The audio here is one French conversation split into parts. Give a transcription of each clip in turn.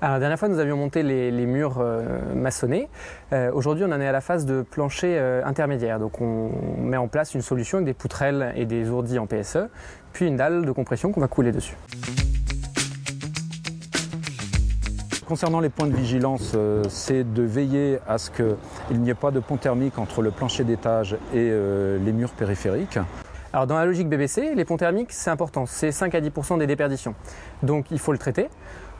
Alors, la dernière fois, nous avions monté les murs maçonnés. Aujourd'hui, on en est à la phase de plancher intermédiaire. Donc, on met en place une solution avec des poutrelles et des ourdis en PSE, puis une dalle de compression qu'on va couler dessus. Concernant les points de vigilance, c'est de veiller à ce qu'il n'y ait pas de pont thermique entre le plancher d'étage et les murs périphériques. Alors dans la logique BBC, les ponts thermiques, c'est important, c'est 5 à 10% des déperditions. Donc il faut le traiter.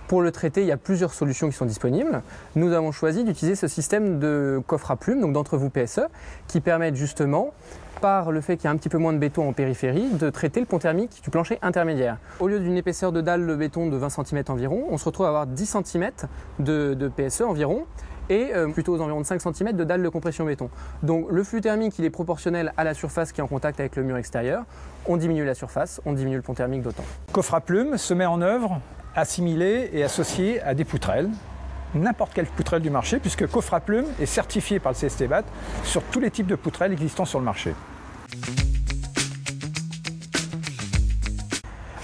Pour le traiter, il y a plusieurs solutions qui sont disponibles. Nous avons choisi d'utiliser ce système de coffre à plumes, donc d'entrevous PSE, qui permettent justement, par le fait qu'il y a un petit peu moins de béton en périphérie, de traiter le pont thermique du plancher intermédiaire. Au lieu d'une épaisseur de dalle de béton de 20 cm environ, on se retrouve à avoir 10 cm de PSE environ, et plutôt aux environs de 5 cm de dalle de compression béton. Donc le flux thermique il est proportionnel à la surface qui est en contact avec le mur extérieur. On diminue la surface, on diminue le pont thermique d'autant. Le coffre à plumes se met en œuvre assimilé et associé à des poutrelles, n'importe quelle poutrelle du marché, puisque coffre à plumes est certifié par le CSTBAT sur tous les types de poutrelles existants sur le marché.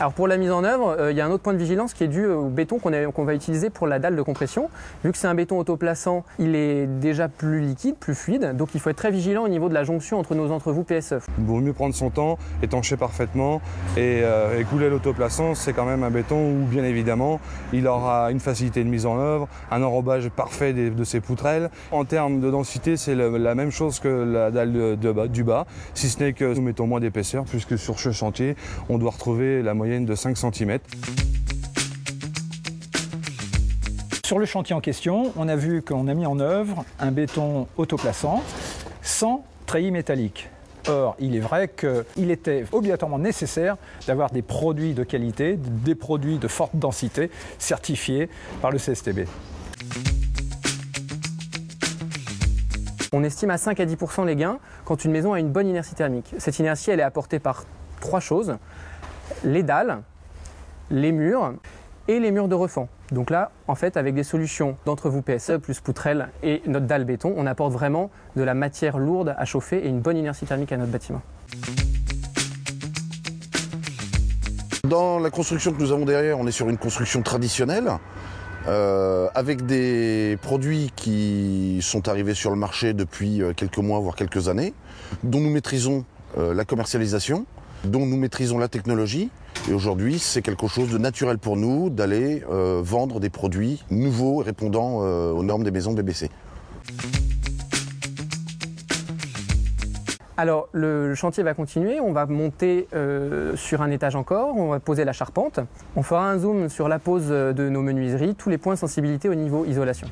Alors pour la mise en œuvre, il y a un autre point de vigilance qui est dû au béton qu'on va utiliser pour la dalle de compression. Vu que c'est un béton autoplaçant, il est déjà plus liquide, plus fluide, donc il faut être très vigilant au niveau de la jonction entre nos entrevous PSE. Il vaut mieux prendre son temps, étancher parfaitement et couler l'autoplaçant, c'est quand même un béton où bien évidemment il aura une facilité de mise en œuvre, un enrobage parfait de ses poutrelles. En termes de densité, c'est la même chose que la dalle du bas, si ce n'est que nous mettons moins d'épaisseur puisque sur ce chantier, on doit retrouver la moyenne de 5 cm. Sur le chantier en question, on a vu qu'on a mis en œuvre un béton autoplaçant sans treillis métallique. Or, il est vrai qu'il était obligatoirement nécessaire d'avoir des produits de qualité, des produits de forte densité certifiés par le CSTB. On estime à 5 à 10% les gains quand une maison a une bonne inertie thermique. Cette inertie, elle est apportée par trois choses: les dalles, les murs et les murs de refend. Donc là, en fait, avec des solutions d'entrevous PSE plus poutrelles et notre dalle béton, on apporte vraiment de la matière lourde à chauffer et une bonne inertie thermique à notre bâtiment. Dans la construction que nous avons derrière, on est sur une construction traditionnelle, avec des produits qui sont arrivés sur le marché depuis quelques mois, voire quelques années, dont nous maîtrisons la commercialisation, dont nous maîtrisons la technologie. Et aujourd'hui, c'est quelque chose de naturel pour nous d'aller vendre des produits nouveaux répondant aux normes des maisons BBC. Alors le chantier va continuer, on va monter sur un étage encore, on va poser la charpente. On fera un zoom sur la pose de nos menuiseries, tous les points de sensibilité au niveau isolation.